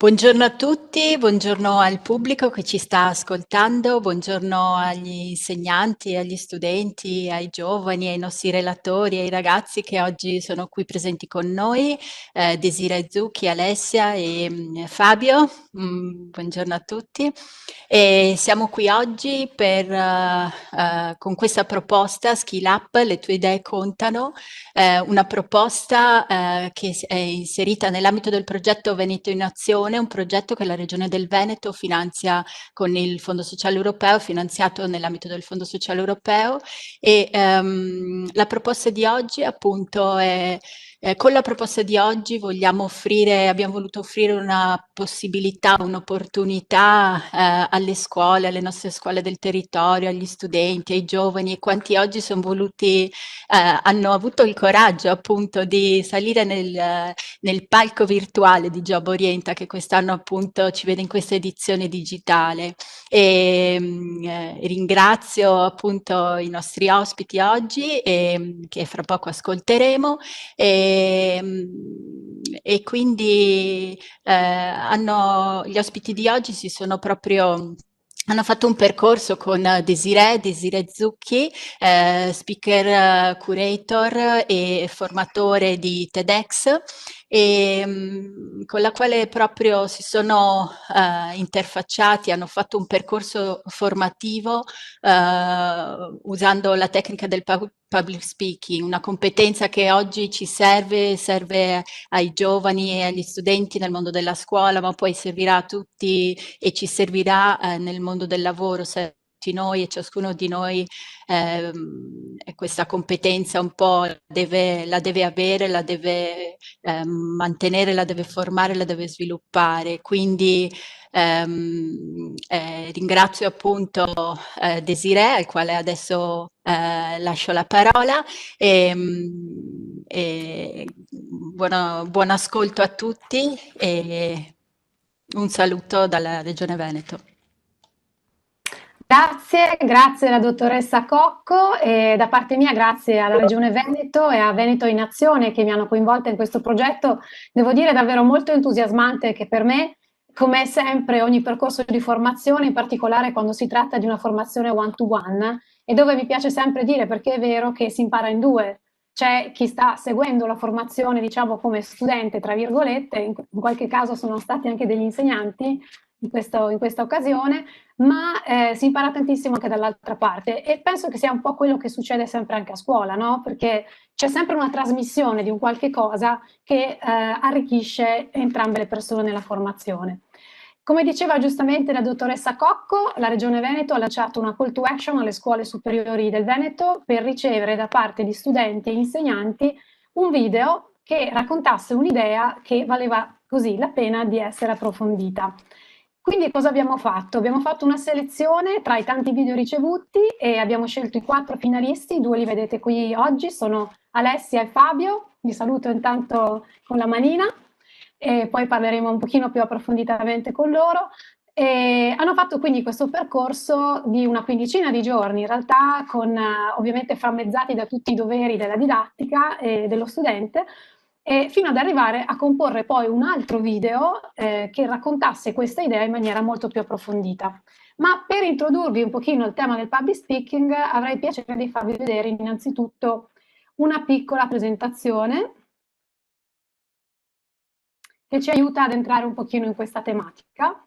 Buongiorno a tutti, buongiorno al pubblico che ci sta ascoltando, buongiorno agli insegnanti, agli studenti, ai giovani, ai nostri relatori, ai ragazzi che oggi sono qui presenti con noi, Desiree Zucchi, Alessia e Fabio. Buongiorno a tutti. E siamo qui oggi con questa proposta Skill Up, le tue idee contano, una proposta che è inserita nell'ambito del progetto Veneto in Azione, un progetto che la Regione del Veneto finanzia con il Fondo Sociale Europeo, finanziato nell'ambito del Fondo Sociale Europeo, e la proposta di oggi appunto è con la proposta di oggi abbiamo voluto offrire una possibilità, un'opportunità alle scuole, alle nostre scuole del territorio, agli studenti, ai giovani e quanti oggi sono voluti hanno avuto il coraggio appunto di salire nel palco virtuale di Job Orienta, che quest'anno appunto ci vede in questa edizione digitale. E ringrazio appunto i nostri ospiti oggi, che fra poco ascolteremo, e quindi gli ospiti di oggi hanno fatto un percorso con Desiree Zucchi, speaker curator e formatore di TEDx, con la quale proprio si sono interfacciati, hanno fatto un percorso formativo usando la tecnica del public speaking, una competenza che oggi ci serve ai giovani e agli studenti nel mondo della scuola, ma poi servirà a tutti e ci servirà nel mondo del lavoro, se tutti noi e ciascuno di noi questa competenza un po' la deve avere, la deve mantenere, la deve formare, la deve sviluppare. Quindi ringrazio appunto Desiree, al quale adesso lascio la parola, e buon ascolto a tutti e un saluto dalla Regione Veneto. Grazie alla dottoressa Cocco e da parte mia grazie alla Regione Veneto e a Veneto in Azione che mi hanno coinvolta in questo progetto, devo dire davvero molto entusiasmante, che per me, come sempre, ogni percorso di formazione, in particolare quando si tratta di una formazione one-to-one, e dove mi piace sempre dire, perché è vero, che si impara in due. C'è chi sta seguendo la formazione, diciamo, come studente, tra virgolette, in qualche caso sono stati anche degli insegnanti in questa occasione, ma si impara tantissimo anche dall'altra parte e penso che sia un po' quello che succede sempre anche a scuola, no? Perché c'è sempre una trasmissione di un qualche cosa che arricchisce entrambe le persone nella formazione. Come diceva giustamente la dottoressa Cocco, la Regione Veneto ha lanciato una call to action alle scuole superiori del Veneto per ricevere da parte di studenti e insegnanti un video che raccontasse un'idea che valeva così la pena di essere approfondita. Quindi cosa abbiamo fatto? Abbiamo fatto una selezione tra i tanti video ricevuti e abbiamo scelto i 4 finalisti, 2 li vedete qui oggi, sono Alessia e Fabio, vi saluto intanto con la manina e poi parleremo un pochino più approfonditamente con loro. E hanno fatto quindi questo percorso di una quindicina di giorni, in realtà con ovviamente frammezzati da tutti i doveri della didattica e dello studente, fino ad arrivare a comporre poi un altro video che raccontasse questa idea in maniera molto più approfondita. Ma per introdurvi un pochino il tema del public speaking avrei piacere di farvi vedere innanzitutto una piccola presentazione che ci aiuta ad entrare un pochino in questa tematica.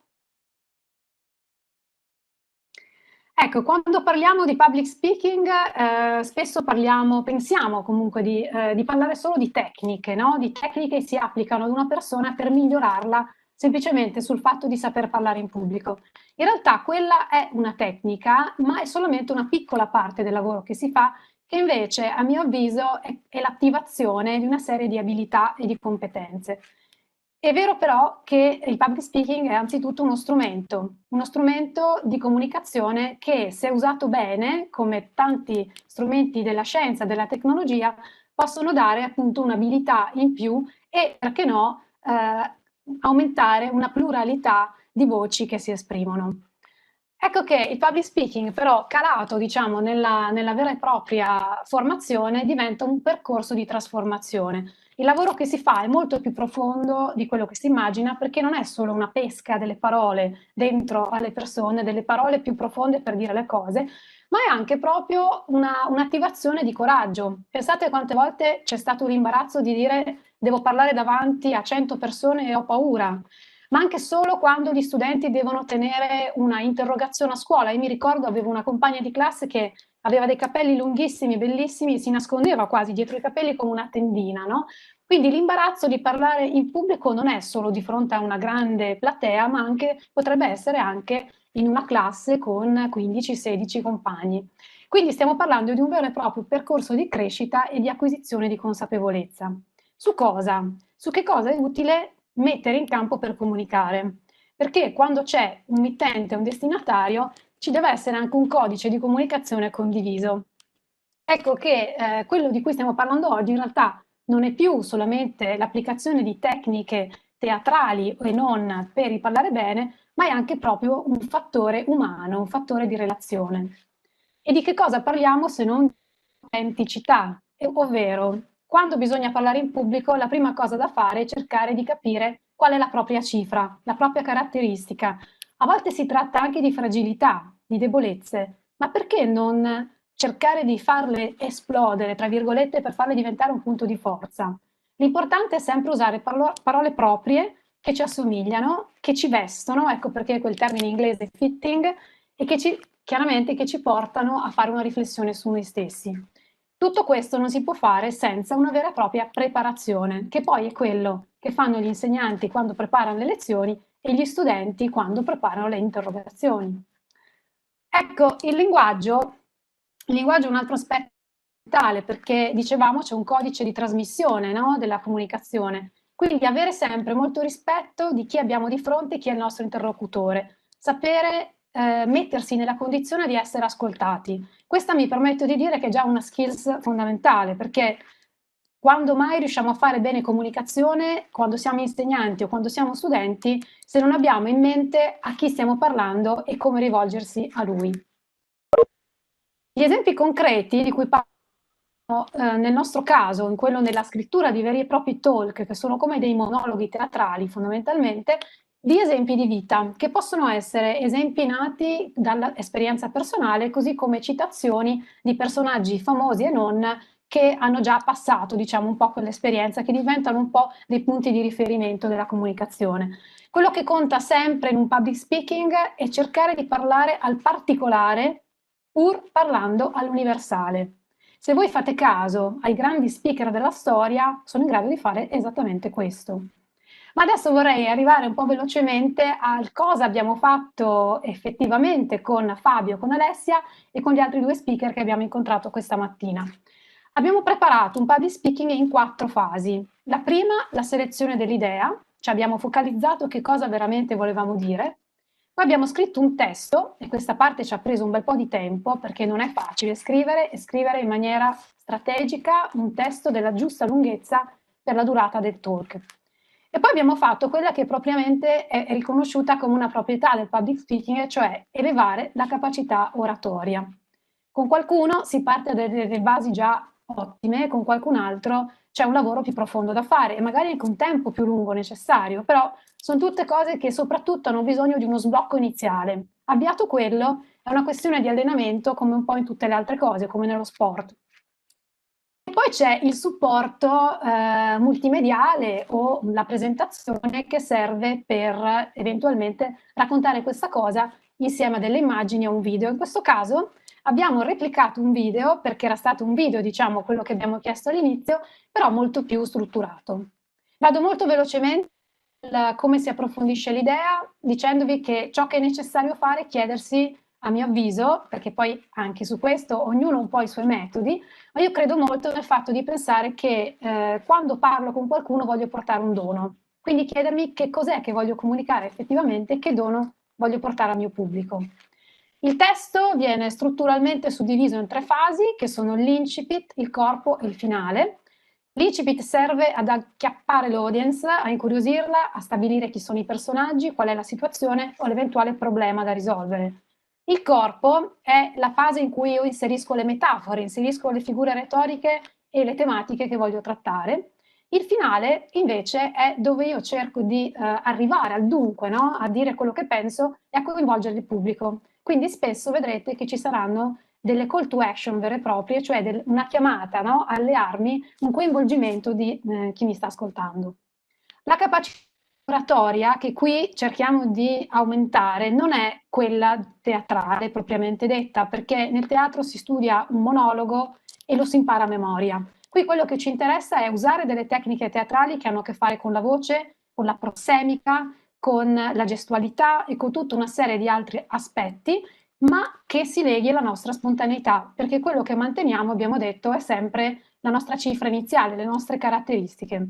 Ecco, quando parliamo di public speaking spesso pensiamo comunque di parlare solo di tecniche, no? Di tecniche che si applicano ad una persona per migliorarla semplicemente sul fatto di saper parlare in pubblico. In realtà quella è una tecnica, ma è solamente una piccola parte del lavoro che si fa, che invece, a mio avviso, è l'attivazione di una serie di abilità e di competenze. È vero però che il public speaking è anzitutto uno strumento di comunicazione che, se usato bene, come tanti strumenti della scienza, della tecnologia, possono dare appunto un'abilità in più e, perché no, aumentare una pluralità di voci che si esprimono. Ecco che il public speaking però calato, diciamo, nella vera e propria formazione diventa un percorso di trasformazione. Il lavoro che si fa è molto più profondo di quello che si immagina, perché non è solo una pesca delle parole dentro alle persone, delle parole più profonde per dire le cose, ma è anche proprio un'attivazione di coraggio. Pensate quante volte c'è stato l'imbarazzo di dire devo parlare davanti a 100 persone e ho paura, ma anche solo quando gli studenti devono tenere una interrogazione a scuola. Io mi ricordo, avevo una compagna di classe che aveva dei capelli lunghissimi, bellissimi, si nascondeva quasi dietro i capelli come una tendina, no? Quindi l'imbarazzo di parlare in pubblico non è solo di fronte a una grande platea, ma anche, potrebbe essere anche in una classe con 15-16 compagni. Quindi stiamo parlando di un vero e proprio percorso di crescita e di acquisizione di consapevolezza. Su cosa? Su che cosa è utile mettere in campo per comunicare? Perché quando c'è un mittente e un destinatario ci deve essere anche un codice di comunicazione condiviso. Ecco che quello di cui stiamo parlando oggi in realtà non è più solamente l'applicazione di tecniche teatrali e non per il parlare bene, ma è anche proprio un fattore umano, un fattore di relazione. E di che cosa parliamo se non di autenticità? Ovvero, quando bisogna parlare in pubblico, la prima cosa da fare è cercare di capire qual è la propria cifra, la propria caratteristica. A volte si tratta anche di fragilità, di debolezze, ma perché non cercare di farle esplodere, tra virgolette, per farle diventare un punto di forza? L'importante è sempre usare parole proprie che ci assomigliano, che ci vestono, ecco perché quel termine inglese fitting, e chiaramente che ci portano a fare una riflessione su noi stessi. Tutto questo non si può fare senza una vera e propria preparazione, che poi è quello che fanno gli insegnanti quando preparano le lezioni e gli studenti quando preparano le interrogazioni. Ecco, il linguaggio è un altro aspetto fondamentale perché dicevamo c'è un codice di trasmissione, no, della comunicazione. Quindi avere sempre molto rispetto di chi abbiamo di fronte, chi è il nostro interlocutore, sapere mettersi nella condizione di essere ascoltati. Questa mi permetto di dire che è già una skills fondamentale perché quando mai riusciamo a fare bene comunicazione, quando siamo insegnanti o quando siamo studenti, se non abbiamo in mente a chi stiamo parlando e come rivolgersi a lui. Gli esempi concreti di cui parlo nel nostro caso, in quello della scrittura di veri e propri talk, che sono come dei monologhi teatrali fondamentalmente, di esempi di vita, che possono essere esempi nati dall'esperienza personale, così come citazioni di personaggi famosi e non che hanno già passato, diciamo, un po' quell'esperienza, che diventano un po' dei punti di riferimento della comunicazione. Quello che conta sempre in un public speaking è cercare di parlare al particolare pur parlando all'universale. Se voi fate caso ai grandi speaker della storia, sono in grado di fare esattamente questo. Ma adesso vorrei arrivare un po' velocemente al cosa abbiamo fatto effettivamente con Fabio, con Alessia e con gli altri due speaker che abbiamo incontrato questa mattina. Abbiamo preparato un public speaking in 4 fasi. La prima, la selezione dell'idea, ci abbiamo focalizzato che cosa veramente volevamo dire. Poi abbiamo scritto un testo e questa parte ci ha preso un bel po' di tempo perché non è facile scrivere e scrivere in maniera strategica un testo della giusta lunghezza per la durata del talk. E poi abbiamo fatto quella che propriamente è riconosciuta come una proprietà del public speaking, cioè elevare la capacità oratoria. Con qualcuno si parte da delle basi già ottime, con qualcun altro c'è un lavoro più profondo da fare e magari anche un tempo più lungo necessario, però sono tutte cose che soprattutto hanno bisogno di uno sblocco iniziale. Avviato quello, è una questione di allenamento come un po' in tutte le altre cose, come nello sport. E poi c'è il supporto multimediale o la presentazione che serve per eventualmente raccontare questa cosa insieme a delle immagini o un video. In questo caso abbiamo replicato un video perché era stato un video, diciamo, quello che abbiamo chiesto all'inizio, però molto più strutturato. Vado molto velocemente come si approfondisce l'idea dicendovi che ciò che è necessario fare è chiedersi, a mio avviso, perché poi anche su questo ognuno ha un po' i suoi metodi, ma io credo molto nel fatto di pensare che quando parlo con qualcuno voglio portare un dono. Quindi chiedermi che cos'è che voglio comunicare effettivamente, che dono voglio portare al mio pubblico. Il testo viene strutturalmente suddiviso in 3 fasi, che sono l'incipit, il corpo e il finale. L'incipit serve ad acchiappare l'audience, a incuriosirla, a stabilire chi sono i personaggi, qual è la situazione o l'eventuale problema da risolvere. Il corpo è la fase in cui io inserisco le metafore, inserisco le figure retoriche e le tematiche che voglio trattare. Il finale invece è dove io cerco di arrivare al dunque, no? A dire quello che penso e a coinvolgere il pubblico. Quindi spesso vedrete che ci saranno delle call to action vere e proprie, cioè una chiamata, no? Alle armi, un coinvolgimento di chi mi sta ascoltando. La capacità oratoria che qui cerchiamo di aumentare non è quella teatrale propriamente detta, perché nel teatro si studia un monologo e lo si impara a memoria. Qui quello che ci interessa è usare delle tecniche teatrali che hanno a che fare con la voce, con la prossemica, con la gestualità e con tutta una serie di altri aspetti, ma che si leghi alla nostra spontaneità, perché quello che manteniamo, abbiamo detto, è sempre la nostra cifra iniziale, le nostre caratteristiche.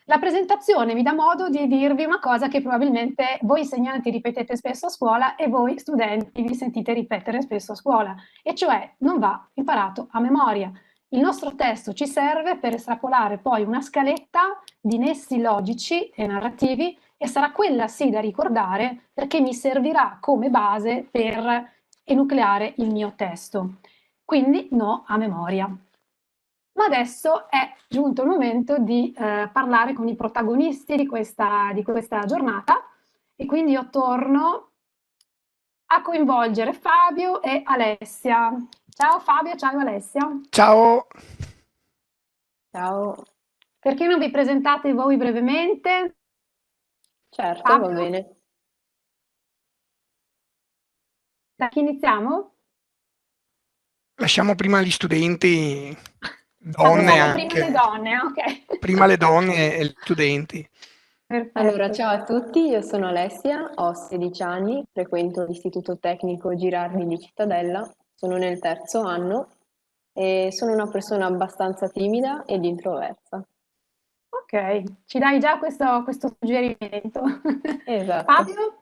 La presentazione mi dà modo di dirvi una cosa che probabilmente voi insegnanti ripetete spesso a scuola e voi studenti vi sentite ripetere spesso a scuola, e cioè non va imparato a memoria. Il nostro testo ci serve per estrapolare poi una scaletta di nessi logici e narrativi e sarà quella sì da ricordare perché mi servirà come base per enucleare il mio testo. Quindi no a memoria. Ma adesso è giunto il momento di parlare con i protagonisti di questa giornata e quindi io torno a coinvolgere Fabio e Alessia. Ciao Fabio, ciao Alessia. Ciao, Ciao, Perché non vi presentate voi brevemente? certo, va Fabio, bene. da chi iniziamo? lasciamo prima gli studenti, donne Passiamo prima le anche, donne, ok. prima le donne e gli studenti. Allora, Perfetto. ciao a tutti, io sono Alessia, ho 16 anni, frequento l'Istituto Tecnico Girardi di Cittadella, sono nel terzo anno e sono una persona abbastanza timida ed introversa. Ok, ci dai già questo suggerimento. Esatto. Fabio?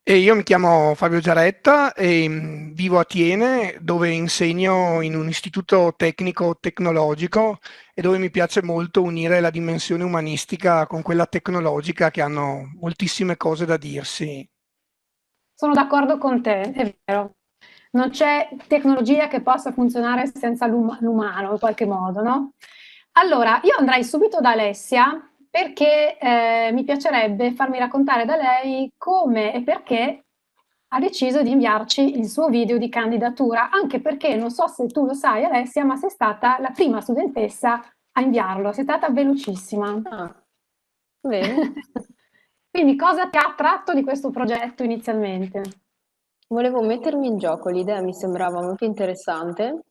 E io mi chiamo Fabio Giaretta e vivo a Tiene, dove insegno in un istituto tecnico tecnologico e dove mi piace molto unire la dimensione umanistica con quella tecnologica, che hanno moltissime cose da dirsi. Sono d'accordo con te, è vero. Non c'è tecnologia che possa funzionare senza l'umano in qualche modo, no? Allora, io andrei subito da Alessia perché mi piacerebbe farmi raccontare da lei come e perché ha deciso di inviarci il suo video di candidatura, anche perché non so se tu lo sai, Alessia, ma sei stata la prima studentessa a inviarlo, sei stata velocissima. Ah, bene. Quindi cosa ti ha attratto di questo progetto inizialmente? Volevo mettermi in gioco, l'idea mi sembrava molto interessante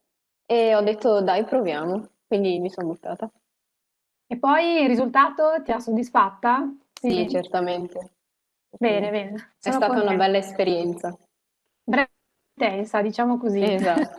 e ho detto dai, proviamo, quindi mi sono buttata. E poi il risultato ti ha soddisfatta? Sì, Sì. certamente. Bene, bene, È sono stata una contenta. bella esperienza. Breve e intensa, diciamo così. Esatto.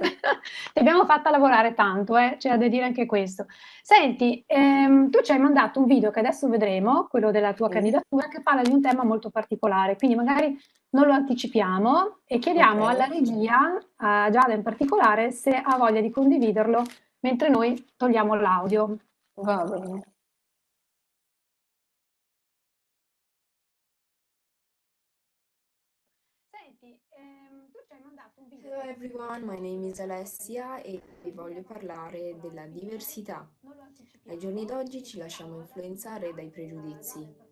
Ti abbiamo fatta lavorare tanto, c'è da dire anche questo. Senti, tu ci hai mandato un video che adesso vedremo, quello della tua Sì. candidatura, che parla di un tema molto particolare, quindi magari non lo anticipiamo e chiediamo alla Ok, regia, a Giada in particolare, se ha voglia di condividerlo mentre noi togliamo l'audio. va bene. Senti, tu ci hai mandato un video. Hello everyone, my name is Alessia e vi voglio parlare della diversità. Ai giorni d'oggi ci lasciamo influenzare dai pregiudizi.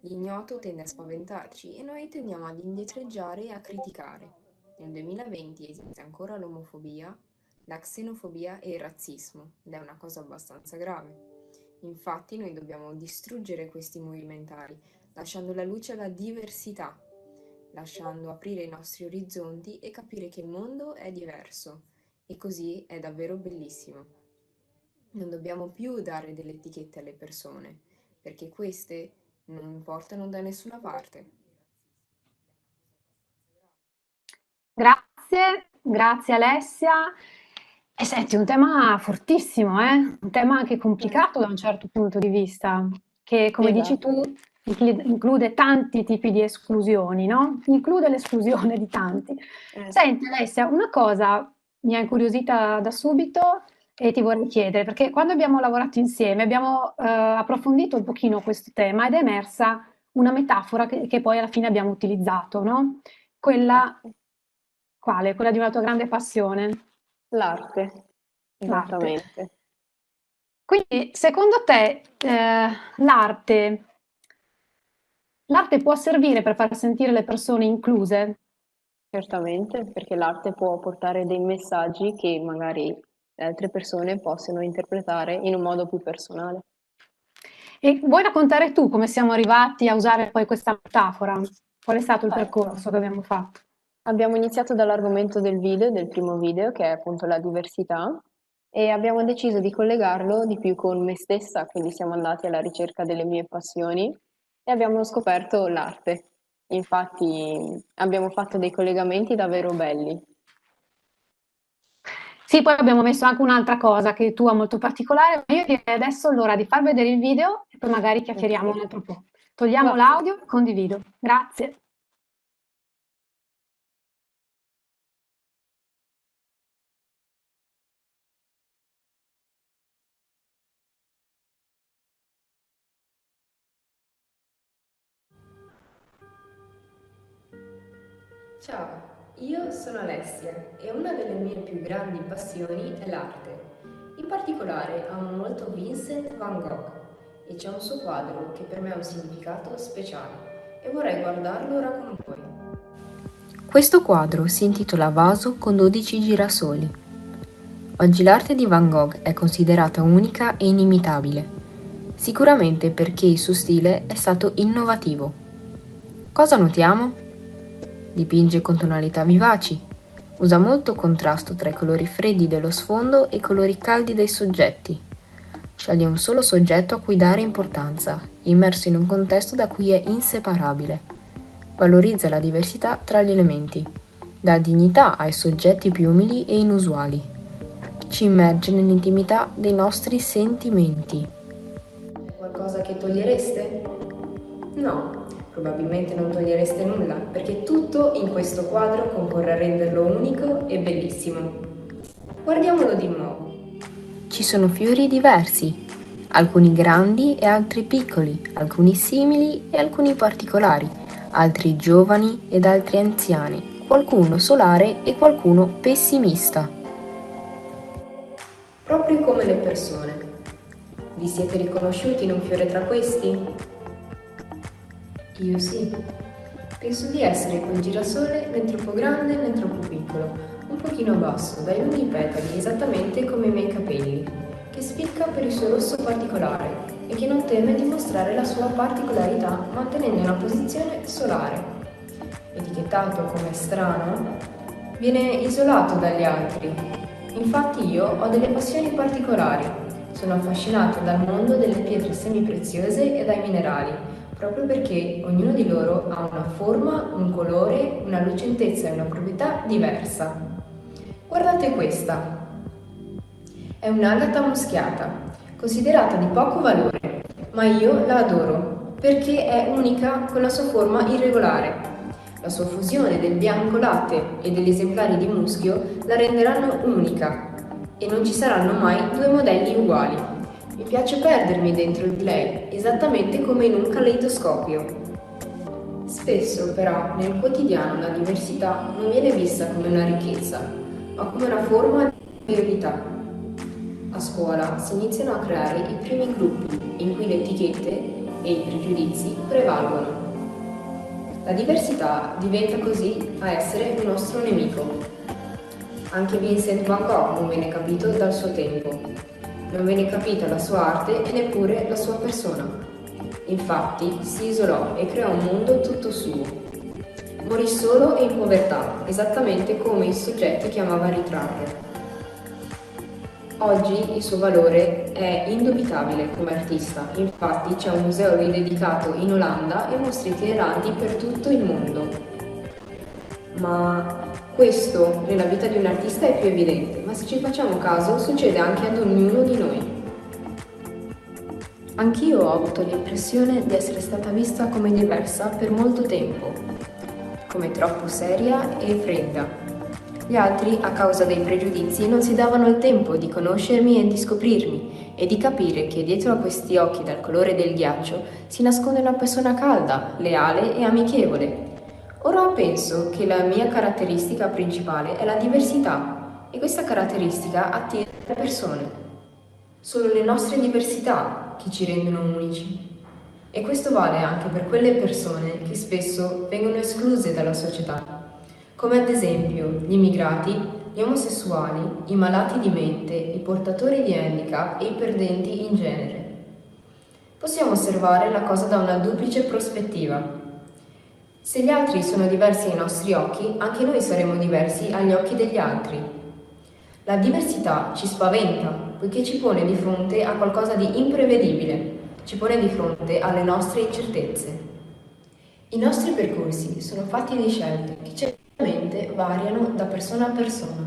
L'ignoto tende a spaventarci e noi tendiamo ad indietreggiare e a criticare. Nel 2020 esiste ancora l'omofobia, la xenofobia e il razzismo ed è una cosa abbastanza grave. Infatti noi dobbiamo distruggere questi movimentari, lasciando la luce alla diversità, lasciando aprire i nostri orizzonti e capire che il mondo è diverso e così è davvero bellissimo. Non dobbiamo più dare delle etichette alle persone, perché queste non portano da nessuna parte. Grazie, grazie Alessia. E senti, un tema fortissimo, un tema anche complicato da un certo punto di vista, che come dici tu Esatto. include tanti tipi di esclusioni, no? Include l'esclusione di tanti. Senti Alessia, una cosa mi ha incuriosita da subito e ti vorrei chiedere, perché quando abbiamo lavorato insieme abbiamo approfondito un pochino questo tema ed è emersa una metafora che poi alla fine abbiamo utilizzato, no? Quella Ok. quale? Quella di una tua grande passione, L'arte, l'arte. esattamente. Quindi, secondo te, l'arte può servire per far sentire le persone incluse? Certamente, perché l'arte può portare dei messaggi che magari le altre persone possono interpretare in un modo più personale. E vuoi raccontare tu come siamo arrivati a usare poi questa metafora? Qual è stato il Certo. percorso che abbiamo fatto? Abbiamo iniziato dall'argomento del video, del primo video, che è appunto la diversità, e abbiamo deciso di collegarlo di più con me stessa, quindi siamo andati alla ricerca delle mie passioni e abbiamo scoperto l'arte. Infatti abbiamo fatto dei collegamenti davvero belli. Sì, poi abbiamo messo anche un'altra cosa che tu ha molto particolare, ma io direi adesso l'ora di far vedere il video e poi magari chiacchieriamo un altro po'. Togliamo Va- l'audio e condivido. Grazie. Ciao, io sono Alessia e una delle mie più grandi passioni è l'arte. In particolare amo molto Vincent van Gogh e c'è un suo quadro che per me ha un significato speciale e vorrei guardarlo ora con voi. Questo quadro si intitola Vaso con 12 girasoli. Oggi l'arte di Van Gogh è considerata unica e inimitabile, sicuramente perché il suo stile è stato innovativo. Cosa notiamo? Dipinge con tonalità vivaci, usa molto contrasto tra i colori freddi dello sfondo e i colori caldi dei soggetti. Sceglie un solo soggetto a cui dare importanza, immerso in un contesto da cui è inseparabile. Valorizza la diversità tra gli elementi, dà dignità ai soggetti più umili e inusuali. Ci immerge nell'intimità dei nostri sentimenti. Qualcosa che togliereste? No, probabilmente non togliereste nulla, perché tutto in questo quadro concorre a renderlo unico e bellissimo. Guardiamolo di nuovo. Ci sono fiori diversi, alcuni grandi e altri piccoli, alcuni simili e alcuni particolari, altri giovani ed altri anziani, qualcuno solare e qualcuno pessimista. Proprio come le persone. Vi siete riconosciuti in un fiore tra questi? Io sì. Penso di essere quel girasole né troppo grande né troppo piccolo, un pochino basso, dai lunghi petali, esattamente come i miei capelli, che spicca per il suo rosso particolare e che non teme di mostrare la sua particolarità mantenendo una posizione solare. Etichettato come strano, viene isolato dagli altri. Infatti io ho delle passioni particolari. Sono affascinato dal mondo delle pietre semipreziose e dai minerali, proprio perché ognuno di loro ha una forma, un colore, una lucentezza e una proprietà diversa. Guardate questa. È un'agata muschiata, considerata di poco valore, ma io la adoro perché è unica con la sua forma irregolare. La sua fusione del bianco latte e degli esemplari di muschio la renderanno unica e non ci saranno mai due modelli uguali. Mi piace perdermi dentro di lei, esattamente come in un caleidoscopio. Spesso, però, nel quotidiano la diversità non viene vista come una ricchezza, ma come una forma di priorità. A scuola si iniziano a creare i primi gruppi in cui le etichette e i pregiudizi prevalgono. La diversità diventa così a essere il nostro nemico. Anche Vincent van Gogh non venne capito dal suo tempo. Non venne capita la sua arte e neppure la sua persona. Infatti si isolò e creò un mondo tutto suo. Morì solo e in povertà, esattamente come i soggetti che amava ritrarre. Oggi il suo valore è indubitabile come artista, infatti c'è un museo dedicato in Olanda e mostre itineranti per tutto il mondo. Ma questo nella vita di un artista è più evidente, ma se ci facciamo caso succede anche ad ognuno di noi. Anch'io ho avuto l'impressione di essere stata vista come diversa per molto tempo, come troppo seria e fredda. Gli altri, a causa dei pregiudizi, non si davano il tempo di conoscermi e di scoprirmi e di capire che dietro a questi occhi dal colore del ghiaccio si nasconde una persona calda, leale e amichevole. Ora penso che la mia caratteristica principale è la diversità e questa caratteristica attira le persone. Sono le nostre diversità che ci rendono unici. E questo vale anche per quelle persone che spesso vengono escluse dalla società, come ad esempio gli immigrati, gli omosessuali, i malati di mente, i portatori di handicap e i perdenti in genere. Possiamo osservare la cosa da una duplice prospettiva. Se gli altri sono diversi ai nostri occhi, anche noi saremo diversi agli occhi degli altri. La diversità ci spaventa, poiché ci pone di fronte a qualcosa di imprevedibile, ci pone di fronte alle nostre incertezze. I nostri percorsi sono fatti di scelte che certamente variano da persona a persona.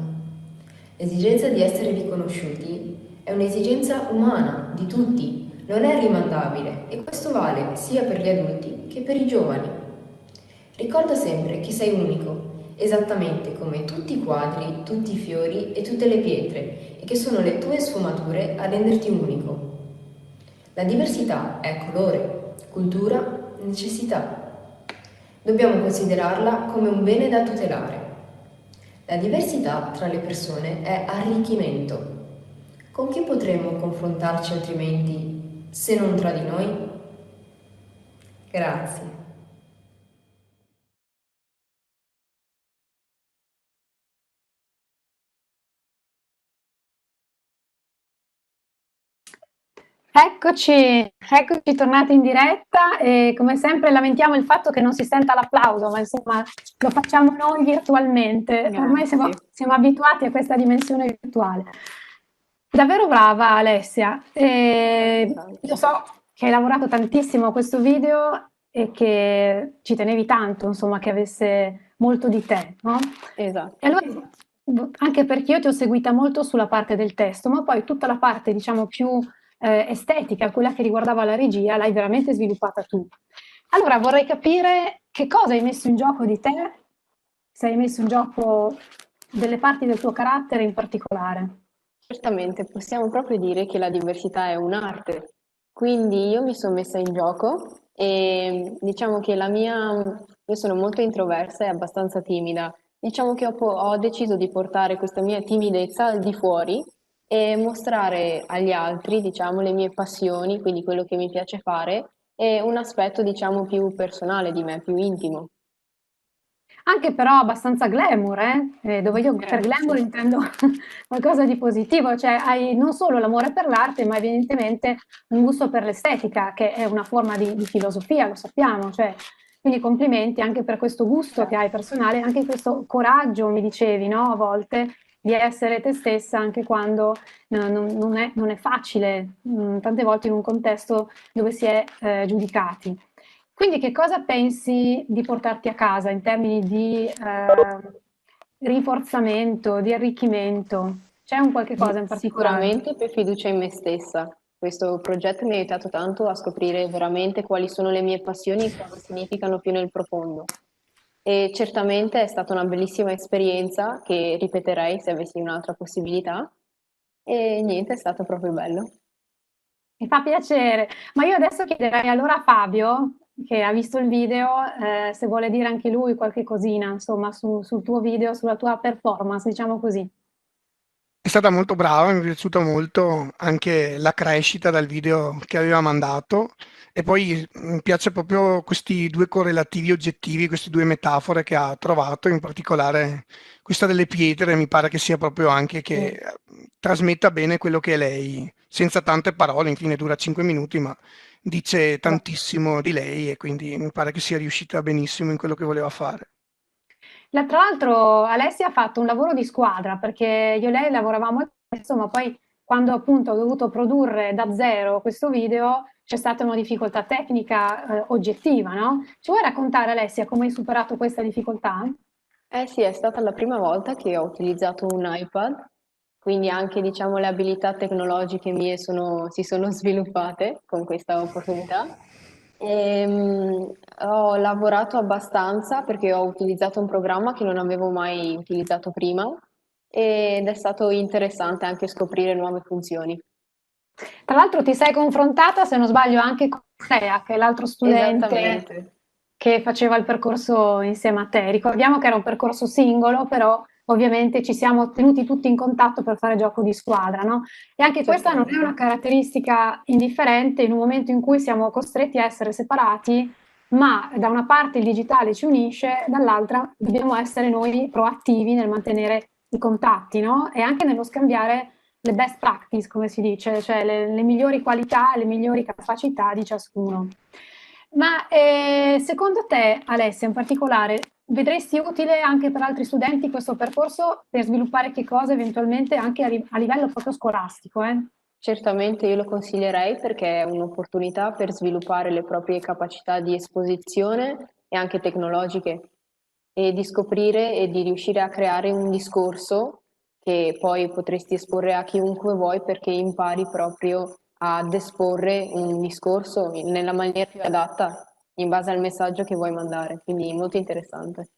L'esigenza di essere riconosciuti è un'esigenza umana, di tutti, non è rimandabile e questo vale sia per gli adulti che per i giovani. Ricorda sempre che sei unico, esattamente come tutti i quadri, tutti i fiori e tutte le pietre, e che sono le tue sfumature a renderti unico. La diversità è colore, cultura, necessità. Dobbiamo considerarla come un bene da tutelare. La diversità tra le persone è arricchimento. Con chi potremmo confrontarci altrimenti, se non tra di noi? Grazie. Eccoci tornati in diretta e come sempre lamentiamo il fatto che non si senta l'applauso, ma insomma lo facciamo noi virtualmente. Ormai siamo abituati a questa dimensione virtuale. Davvero brava Alessia. Io so che hai lavorato tantissimo a questo video e che ci tenevi tanto, insomma, che avesse molto di te, no? Esatto. E allora, anche perché io ti ho seguita molto sulla parte del testo, ma poi tutta la parte, diciamo, più estetica, quella che riguardava la regia, l'hai veramente sviluppata tu. Allora vorrei capire che cosa hai messo in gioco di te, se hai messo in gioco delle parti del tuo carattere in particolare. Certamente, possiamo proprio dire che la diversità è un'arte. Quindi io mi sono messa in gioco e diciamo che io sono molto introversa e abbastanza timida. Diciamo che ho deciso di portare questa mia timidezza al di fuori e mostrare agli altri, diciamo, le mie passioni, quindi quello che mi piace fare, e un aspetto, diciamo, più personale di me, più intimo. Anche però abbastanza glamour, dove io per glamour intendo qualcosa di positivo, cioè hai non solo l'amore per l'arte, ma evidentemente un gusto per l'estetica, che è una forma di filosofia, lo sappiamo, cioè, quindi complimenti anche per questo gusto che hai personale, anche questo coraggio, mi dicevi, no? A volte di essere te stessa anche quando non è facile, tante volte in un contesto dove si è giudicati. Quindi che cosa pensi di portarti a casa in termini di rinforzamento, di arricchimento? C'è un qualche cosa in particolare? Sicuramente più fiducia in me stessa. Questo progetto mi ha aiutato tanto a scoprire veramente quali sono le mie passioni e cosa significano più nel profondo. E certamente è stata una bellissima esperienza che ripeterei se avessi un'altra possibilità. E niente, è stato proprio bello. Mi fa piacere, ma io adesso chiederei allora a Fabio, che ha visto il video, se vuole dire anche lui qualche cosina, insomma, sul tuo video, sulla tua performance, diciamo così. È stata molto brava, mi è piaciuta molto anche la crescita dal video che aveva mandato e poi mi piace proprio questi due correlativi oggettivi, queste due metafore che ha trovato, in particolare questa delle pietre, mi pare che sia proprio anche che trasmetta bene quello che è lei, senza tante parole, infine dura 5 minuti, ma dice tantissimo di lei e quindi mi pare che sia riuscita benissimo in quello che voleva fare. Tra l'altro Alessia ha fatto un lavoro di squadra perché io e lei lavoravamo spesso, ma poi quando appunto ho dovuto produrre da zero questo video c'è stata una difficoltà tecnica oggettiva, no? Ci vuoi raccontare Alessia come hai superato questa difficoltà? Eh sì, è stata la prima volta che ho utilizzato un iPad, quindi anche diciamo le abilità tecnologiche mie si sono sviluppate con questa opportunità. Ho lavorato abbastanza perché ho utilizzato un programma che non avevo mai utilizzato prima ed è stato interessante anche scoprire nuove funzioni. Tra l'altro ti sei confrontata, se non sbaglio, anche con Lea, che è l'altro studente Esattamente. che faceva il percorso insieme a te. Ricordiamo che era un percorso singolo, però ovviamente ci siamo tenuti tutti in contatto per fare gioco di squadra, no? E anche questa non è una caratteristica indifferente in un momento in cui siamo costretti a essere separati, ma da una parte il digitale ci unisce, dall'altra dobbiamo essere noi proattivi nel mantenere i contatti, no? E anche nello scambiare le best practice, come si dice, cioè le migliori qualità, le migliori capacità di ciascuno. Ma secondo te, Alessia, in particolare, vedresti utile anche per altri studenti questo percorso per sviluppare che cosa eventualmente anche a livello proprio scolastico? Certamente io lo consiglierei perché è un'opportunità per sviluppare le proprie capacità di esposizione e anche tecnologiche e di scoprire e di riuscire a creare un discorso che poi potresti esporre a chiunque vuoi perché impari proprio ad esporre un discorso nella maniera più adatta in base al messaggio che vuoi mandare, quindi molto interessante.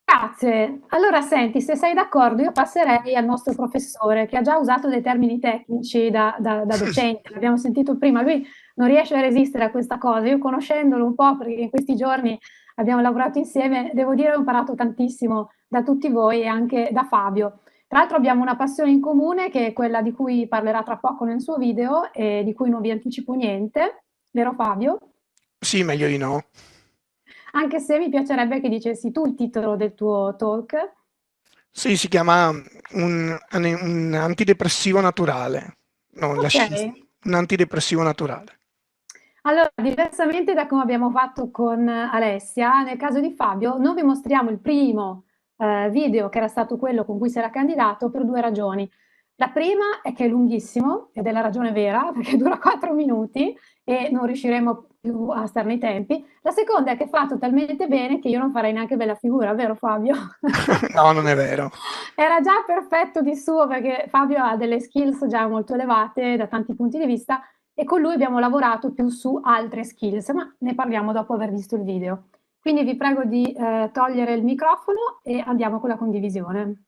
Grazie. Allora senti, se sei d'accordo io passerei al nostro professore che ha già usato dei termini tecnici da docente, l'abbiamo sentito prima, lui non riesce a resistere a questa cosa, io conoscendolo un po' perché in questi giorni abbiamo lavorato insieme, devo dire ho imparato tantissimo da tutti voi e anche da Fabio. Tra l'altro abbiamo una passione in comune che è quella di cui parlerà tra poco nel suo video e di cui non vi anticipo niente, vero Fabio? Sì, meglio di no. Anche se mi piacerebbe che dicessi tu il titolo del tuo talk. Sì, si chiama un antidepressivo naturale. No, Ok, un antidepressivo naturale. allora diversamente da come abbiamo fatto con Alessia, nel caso di Fabio non vi mostriamo il primo video che era stato quello con cui si era candidato per due ragioni. La prima è che è lunghissimo ed è la ragione vera perché dura 4 minuti e non riusciremo più a stare nei tempi. La seconda è che è fatto talmente bene che io non farei neanche bella figura, vero Fabio? No, non è vero. Era già perfetto di suo perché Fabio ha delle skills già molto elevate da tanti punti di vista e con lui abbiamo lavorato più su altre skills, ma ne parliamo dopo aver visto il video. Quindi vi prego di togliere il microfono e andiamo con la condivisione.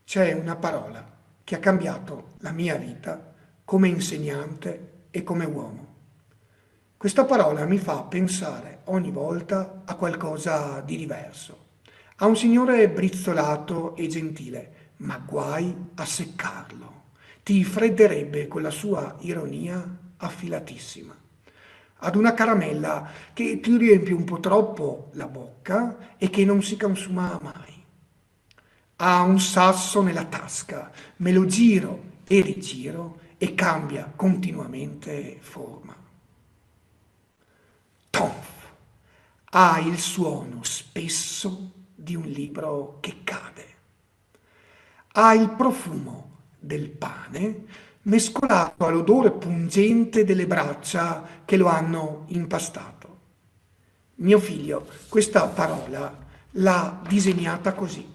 C'è una parola che ha cambiato la mia vita come insegnante e come uomo. Questa parola mi fa pensare ogni volta a qualcosa di diverso, a un signore brizzolato e gentile, ma guai a seccarlo. Ti fredderebbe con la sua ironia affilatissima. Ad una caramella che ti riempie un po' troppo la bocca e che non si consuma mai. Ha un sasso nella tasca, me lo giro e rigiro e cambia continuamente forma. Tonf! Ha il suono spesso di un libro che cade. Ha il profumo del pane mescolato all'odore pungente delle braccia che lo hanno impastato. Mio figlio questa parola l'ha disegnata così.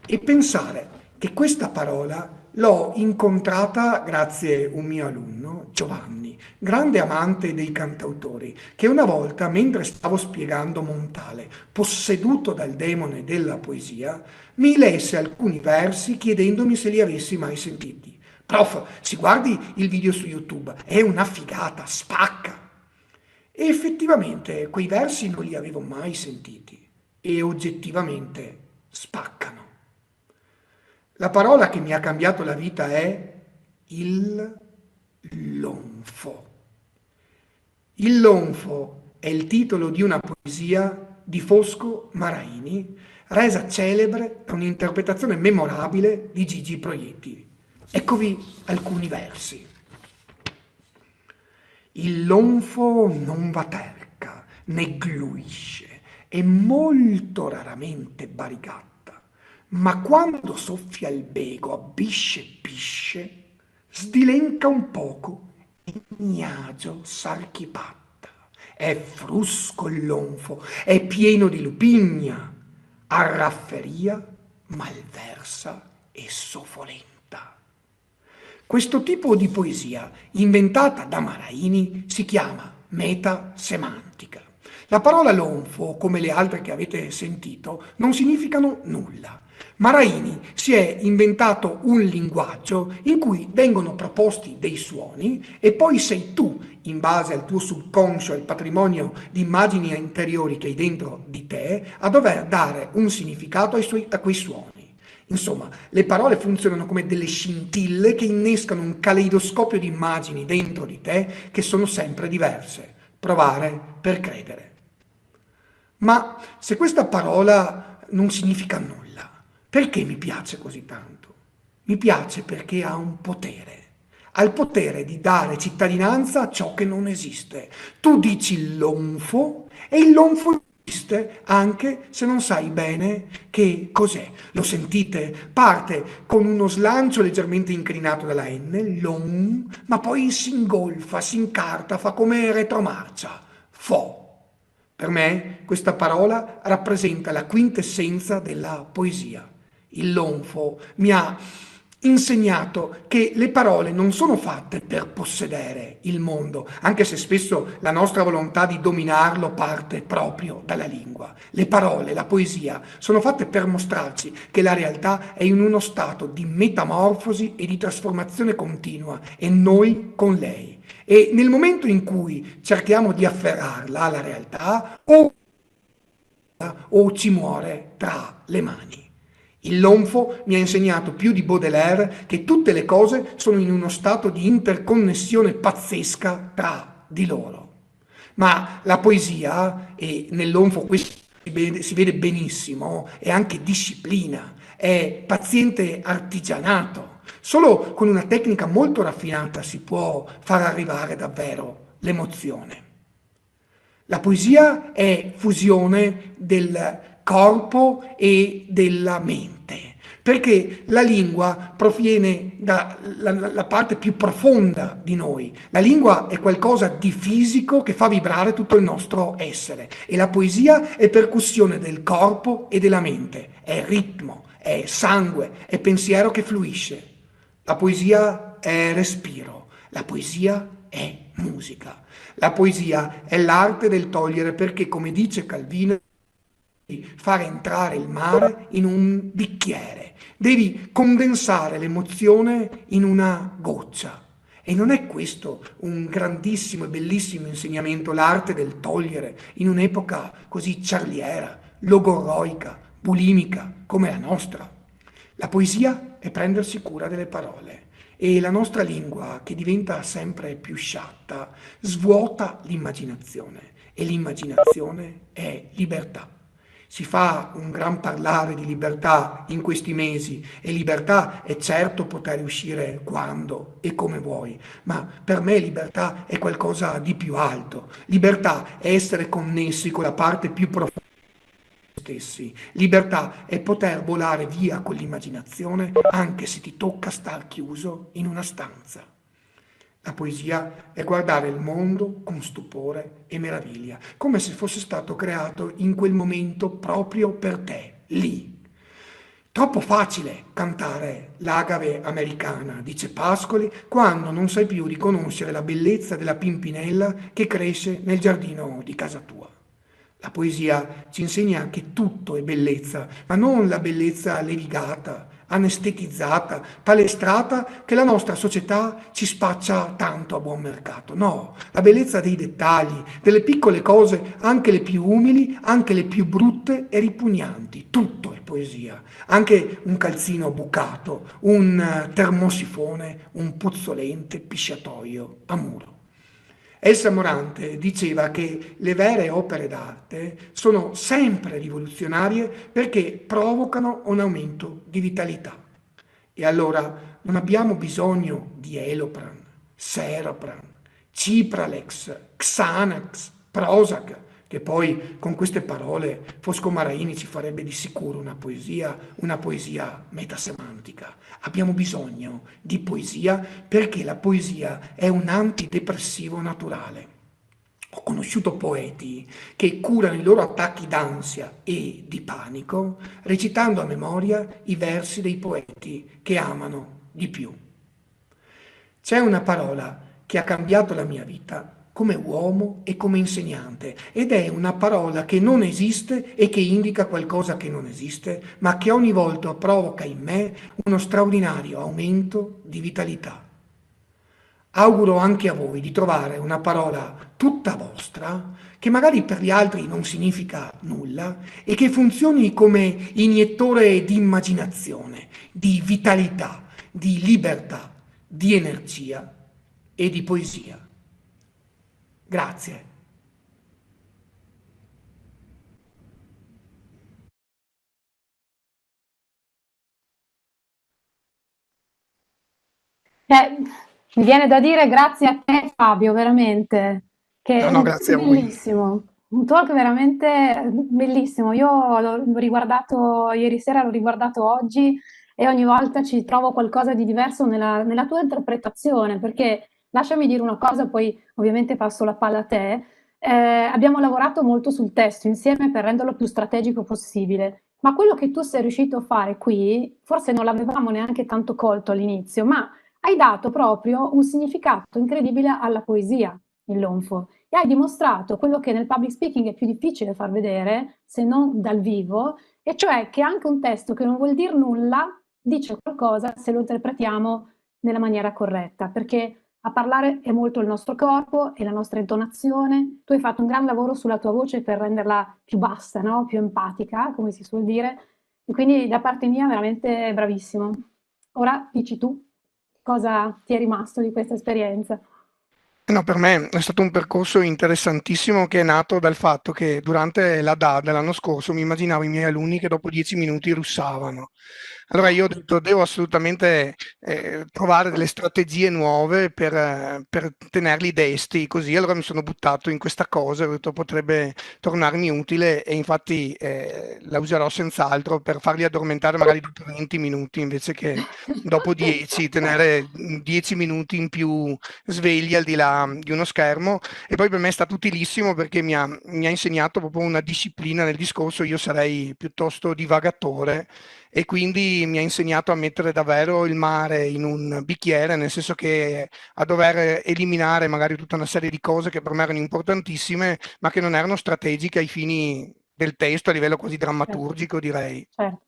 E pensare che questa parola l'ho incontrata grazie a un mio alunno, Giovanni, grande amante dei cantautori, che una volta, mentre stavo spiegando Montale, posseduto dal demone della poesia, mi lesse alcuni versi chiedendomi se li avessi mai sentiti. Prof, si guardi il video su YouTube, è una figata, spacca! E effettivamente quei versi non li avevo mai sentiti e oggettivamente spaccano. La parola che mi ha cambiato la vita è il lonfo. Il lonfo è il titolo di una poesia di Fosco Maraini, resa celebre da un'interpretazione memorabile di Gigi Proietti. Eccovi alcuni versi. Il lonfo non va terca, né gluisce, è molto raramente barigatta, ma quando soffia il bego a bisce pisce, sdilenca un poco e gnagio s'archibatta. È frusco il lonfo, è pieno di lupigna, a rafferia malversa e sofolenta. Questo tipo di poesia, inventata da Maraini, si chiama metasemantica. La parola lonfo, come le altre che avete sentito, non significano nulla. Maraini si è inventato un linguaggio in cui vengono proposti dei suoni e poi sei tu, in base al tuo subconscio e al patrimonio di immagini interiori che hai dentro di te, a dover dare un significato a quei suoni. Insomma, le parole funzionano come delle scintille che innescano un caleidoscopio di immagini dentro di te che sono sempre diverse. Provare per credere. Ma se questa parola non significa nulla, perché mi piace così tanto? Mi piace perché ha un potere. Ha il potere di dare cittadinanza a ciò che non esiste. Tu dici lonfo e il lonfo esiste anche se non sai bene che cos'è. Lo sentite? Parte con uno slancio leggermente inclinato dalla N, lon, ma poi si ingolfa, si incarta, fa come retromarcia. Fo. Per me questa parola rappresenta la quintessenza della poesia. Il lonfo mi ha insegnato che le parole non sono fatte per possedere il mondo, anche se spesso la nostra volontà di dominarlo parte proprio dalla lingua. Le parole, la poesia, sono fatte per mostrarci che la realtà è in uno stato di metamorfosi e di trasformazione continua e noi con lei. E nel momento in cui cerchiamo di afferrarla, la realtà, o ci muore tra le mani. Il lonfo mi ha insegnato più di Baudelaire che tutte le cose sono in uno stato di interconnessione pazzesca tra di loro. Ma la poesia, e nel lonfo questo si vede benissimo, è anche disciplina, è paziente artigianato. Solo con una tecnica molto raffinata si può far arrivare davvero l'emozione. La poesia è fusione del corpo e della mente, perché la lingua proviene dalla parte più profonda di noi. La lingua è qualcosa di fisico che fa vibrare tutto il nostro essere e la poesia è percussione del corpo e della mente, è ritmo, è sangue, è pensiero che fluisce. La poesia è respiro, la poesia è musica. La poesia è l'arte del togliere perché, come dice Calvino, devi fare entrare il mare in un bicchiere, devi condensare l'emozione in una goccia. E non è questo un grandissimo e bellissimo insegnamento, l'arte del togliere, in un'epoca così ciarliera, logorroica, bulimica come la nostra? La poesia è prendersi cura delle parole. E la nostra lingua, che diventa sempre più sciatta, svuota l'immaginazione e l'immaginazione è libertà. Si fa un gran parlare di libertà in questi mesi e libertà è certo poter uscire quando e come vuoi, ma per me libertà è qualcosa di più alto. Libertà è essere connessi con la parte più profonda stessi. Libertà è poter volare via con l'immaginazione anche se ti tocca star chiuso in una stanza. La poesia è guardare il mondo con stupore e meraviglia, come se fosse stato creato in quel momento proprio per te, lì. Troppo facile cantare l'agave americana, dice Pascoli, quando non sai più riconoscere la bellezza della pimpinella che cresce nel giardino di casa tua. La poesia ci insegna che tutto è bellezza, ma non la bellezza levigata, anestetizzata, palestrata che la nostra società ci spaccia tanto a buon mercato. No, la bellezza dei dettagli, delle piccole cose, anche le più umili, anche le più brutte e ripugnanti. Tutto è poesia. Anche un calzino bucato, un termosifone, un puzzolente pisciatoio a muro. Elsa Morante diceva che le vere opere d'arte sono sempre rivoluzionarie perché provocano un aumento di vitalità. E allora non abbiamo bisogno di Elopran, Serapran, Cipralex, Xanax, Prozac, che poi con queste parole Fosco Maraini ci farebbe di sicuro una poesia metasemantica. Abbiamo bisogno di poesia perché la poesia è un antidepressivo naturale. Ho conosciuto poeti che curano i loro attacchi d'ansia e di panico recitando a memoria i versi dei poeti che amano di più. C'è una parola che ha cambiato la mia vita come uomo e come insegnante, ed è una parola che non esiste e che indica qualcosa che non esiste, ma che ogni volta provoca in me uno straordinario aumento di vitalità. Auguro anche a voi di trovare una parola tutta vostra, che magari per gli altri non significa nulla e che funzioni come iniettore di immaginazione, di vitalità, di libertà, di energia e di poesia. Grazie. Mi viene da dire grazie a te Fabio, veramente, che è No, no, un grazie talk a voi. bellissimo, un talk veramente bellissimo. Io l'ho riguardato ieri sera, l'ho riguardato oggi e ogni volta ci trovo qualcosa di diverso nella tua interpretazione, perché lasciami dire una cosa, poi ovviamente passo la palla a te. Abbiamo lavorato molto sul testo insieme per renderlo più strategico possibile, ma quello che tu sei riuscito a fare qui, forse non l'avevamo neanche tanto colto all'inizio, ma hai dato proprio un significato incredibile alla poesia, il Lonfo, e hai dimostrato quello che nel public speaking è più difficile far vedere, se non dal vivo, e cioè che anche un testo che non vuol dire nulla dice qualcosa se lo interpretiamo nella maniera corretta, perché a parlare è molto il nostro corpo e la nostra intonazione. Tu hai fatto un gran lavoro sulla tua voce per renderla più bassa, no? Più empatica, come si suol dire, e quindi da parte mia veramente bravissimo. Ora dici tu cosa ti è rimasto di questa esperienza. No, per me è stato un percorso interessantissimo che è nato dal fatto che durante la DA dell'anno scorso mi immaginavo i miei alunni che dopo 10 minuti russavano. Allora io ho detto devo assolutamente trovare delle strategie nuove per tenerli desti, così allora mi sono buttato in questa cosa, ho detto potrebbe tornarmi utile e infatti la userò senz'altro per farli addormentare magari dopo 20 minuti invece che dopo 10, tenere 10 minuti in più svegli al di là di uno schermo. E poi per me è stato utilissimo perché mi ha insegnato proprio una disciplina nel discorso. Io sarei piuttosto divagatore e quindi mi ha insegnato a mettere davvero il mare in un bicchiere, nel senso che a dover eliminare magari tutta una serie di cose che per me erano importantissime, ma che non erano strategiche ai fini del testo a livello così Certo, drammaturgico, direi. certo.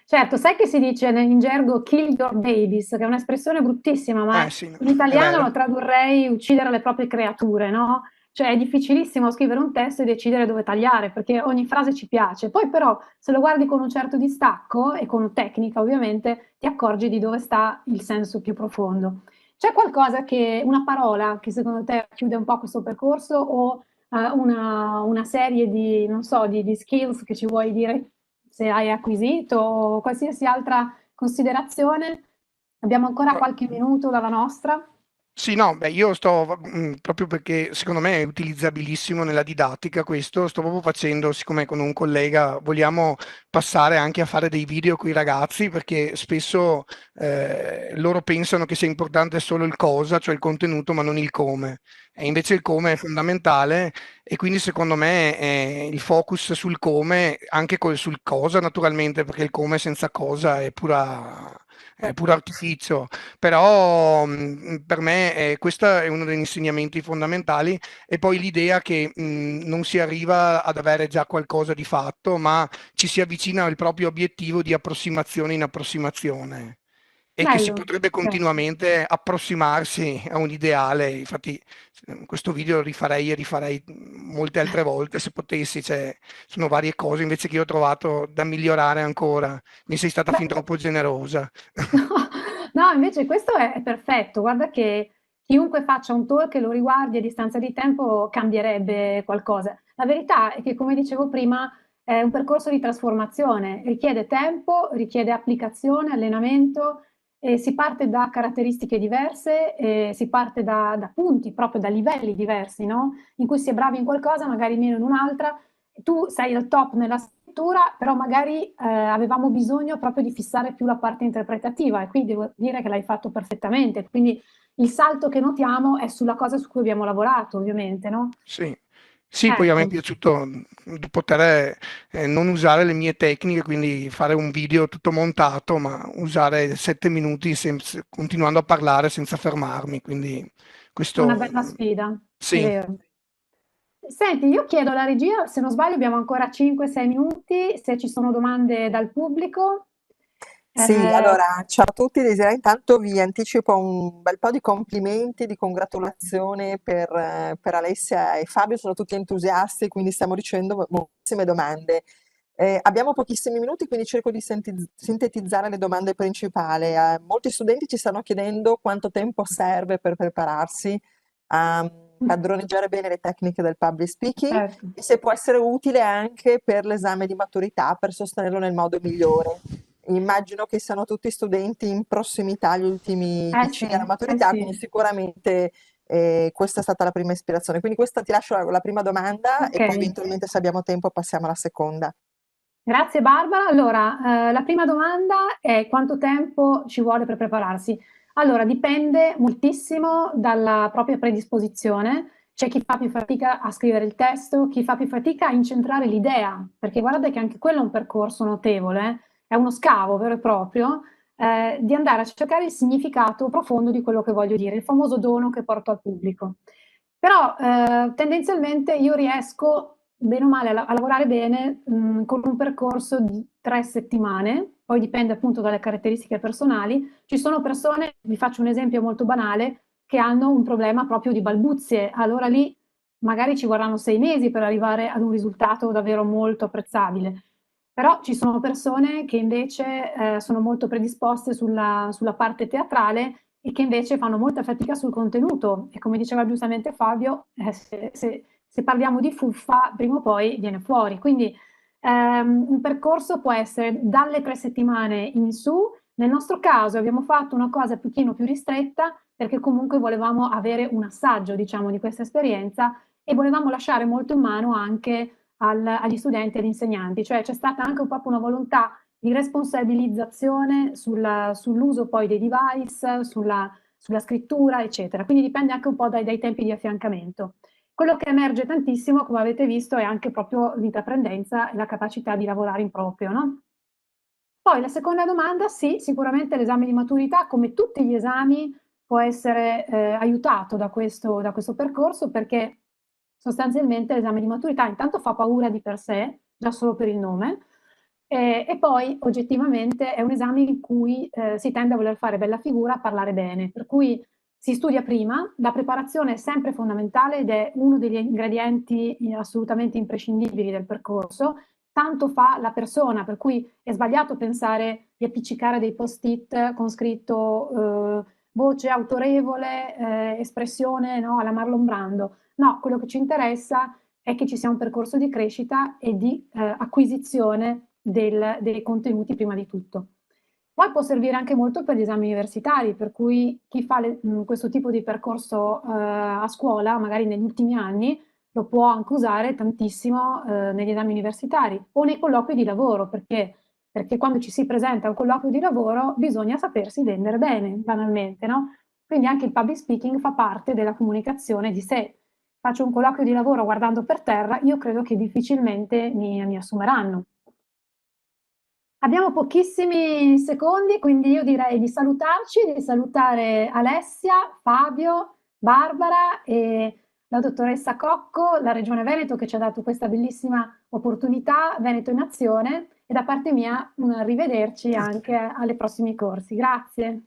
Certo, sai che si dice in gergo kill your babies, che è un'espressione bruttissima, ma Sì, in è italiano vero. lo tradurrei uccidere le proprie creature, no? Cioè è difficilissimo scrivere un testo e decidere dove tagliare, perché ogni frase ci piace. Poi però, se lo guardi con un certo distacco e con tecnica, ovviamente, ti accorgi di dove sta il senso più profondo. C'è qualcosa una parola che secondo te chiude un po' questo percorso o una serie di, non so, di skills che ci vuoi dire se hai acquisito o qualsiasi altra considerazione? Abbiamo ancora qualche minuto dalla nostra. Sì, no, beh, io sto proprio perché secondo me è utilizzabilissimo nella didattica questo, sto proprio facendo, siccome con un collega vogliamo passare anche a fare dei video con i ragazzi, perché spesso loro pensano che sia importante solo il cosa, cioè il contenuto, ma non il come. E invece il come è fondamentale e quindi secondo me il focus sul come, anche sul cosa naturalmente, perché il come senza cosa è puro artificio. Però per me questo è uno degli insegnamenti fondamentali e poi l'idea che non si arriva ad avere già qualcosa di fatto, ma ci si avvicina al proprio obiettivo di approssimazione in approssimazione e che si Bello, potrebbe certo. continuamente approssimarsi a un ideale. Infatti questo video lo rifarei e rifarei molte altre volte se potessi, cioè, sono varie cose invece che io ho trovato da migliorare ancora. Mi sei stata fin Beh, troppo generosa. no, no, invece questo è perfetto. Guarda che chiunque faccia un talk e lo riguardi a distanza di tempo cambierebbe qualcosa. La verità è che, come dicevo prima, è un percorso di trasformazione, richiede tempo, richiede applicazione, allenamento, e si parte da caratteristiche diverse, e si parte da punti, proprio da livelli diversi, no? In cui si è bravi in qualcosa, magari meno in un'altra. Tu sei al top nella scrittura, però magari avevamo bisogno proprio di fissare più la parte interpretativa e qui devo dire che l'hai fatto perfettamente. Quindi il salto che notiamo è sulla cosa su cui abbiamo lavorato, ovviamente, no? Sì, Sì, poi a me è Ecco. piaciuto di poter non usare le mie tecniche, quindi fare un video tutto montato, ma usare 7 minuti continuando a parlare senza fermarmi. Quindi È una questo bella sfida, è sì. vero. Senti, io chiedo alla regia, se non sbaglio abbiamo ancora 5-6 minuti, se ci sono domande dal pubblico. Sì, Eh, allora, ciao a tutti, Desiree, intanto vi anticipo un bel po' di complimenti, di congratulazione per Alessia e Fabio, sono tutti entusiasti, quindi stiamo ricevendo moltissime domande. Abbiamo pochissimi minuti, quindi cerco di sintetizzare le domande principali. Molti studenti ci stanno chiedendo quanto tempo serve per prepararsi a padroneggiare bene le tecniche del public speaking certo. e se può essere utile anche per l'esame di maturità per sostenerlo nel modo migliore. Immagino che siano tutti studenti in prossimità agli ultimi Sì, vicini alla maturità, sì. quindi sicuramente questa è stata la prima ispirazione. Quindi questa ti lascio la prima domanda e poi Ok. eventualmente se abbiamo tempo passiamo alla seconda. Grazie Barbara. Allora, la prima domanda è quanto tempo ci vuole per prepararsi? Allora, dipende moltissimo dalla propria predisposizione. C'è chi fa più fatica a scrivere il testo, chi fa più fatica a incentrare l'idea, perché guardate che anche quello è un percorso notevole, è uno scavo vero e proprio, di andare a cercare il significato profondo di quello che voglio dire, il famoso dono che porto al pubblico. Però tendenzialmente io riesco bene o male a lavorare bene con un percorso di 3 settimane, poi dipende appunto dalle caratteristiche personali. Ci sono persone, vi faccio un esempio molto banale, che hanno un problema proprio di balbuzie, allora lì magari ci vorranno 6 mesi per arrivare ad un risultato davvero molto apprezzabile. Però ci sono persone che invece sono molto predisposte sulla parte teatrale e che invece fanno molta fatica sul contenuto e come diceva giustamente Fabio, se parliamo di fuffa prima o poi viene fuori. Quindi un percorso può essere dalle 3 settimane in su. Nel nostro caso abbiamo fatto una cosa un pochino più ristretta perché comunque volevamo avere un assaggio, diciamo, di questa esperienza e volevamo lasciare molto in mano anche agli studenti e agli insegnanti, cioè c'è stata anche proprio una volontà di responsabilizzazione sull'uso poi dei device, sulla scrittura, eccetera. Quindi dipende anche un po' dai tempi di affiancamento. Quello che emerge tantissimo, come avete visto, è anche proprio l'intraprendenza e la capacità di lavorare in proprio, no? Poi la seconda domanda, sì, sicuramente l'esame di maturità, come tutti gli esami, può essere aiutato da questo percorso perché sostanzialmente l'esame di maturità intanto fa paura di per sé, già solo per il nome, e poi oggettivamente è un esame in cui si tende a voler fare bella figura, a parlare bene, per cui si studia prima, la preparazione è sempre fondamentale ed è uno degli ingredienti assolutamente imprescindibili del percorso, tanto fa la persona, per cui è sbagliato pensare di appiccicare dei post-it con scritto voce autorevole, espressione no, alla Marlon Brando. No, quello che ci interessa è che ci sia un percorso di crescita e di acquisizione dei contenuti prima di tutto. Poi può servire anche molto per gli esami universitari, per cui chi fa questo tipo di percorso a scuola, magari negli ultimi anni, lo può anche usare tantissimo negli esami universitari o nei colloqui di lavoro, perché quando ci si presenta a un colloquio di lavoro bisogna sapersi vendere bene, banalmente, no? Quindi anche il public speaking fa parte della comunicazione di sé. Faccio un colloquio di lavoro guardando per terra, io credo che difficilmente mi assumeranno. Abbiamo pochissimi secondi, quindi io direi di salutarci, di salutare Alessia, Fabio, Barbara e la dottoressa Cocco, la Regione Veneto che ci ha dato questa bellissima opportunità, Veneto in Azione, e da parte mia un arrivederci anche alle prossimi corsi. Grazie.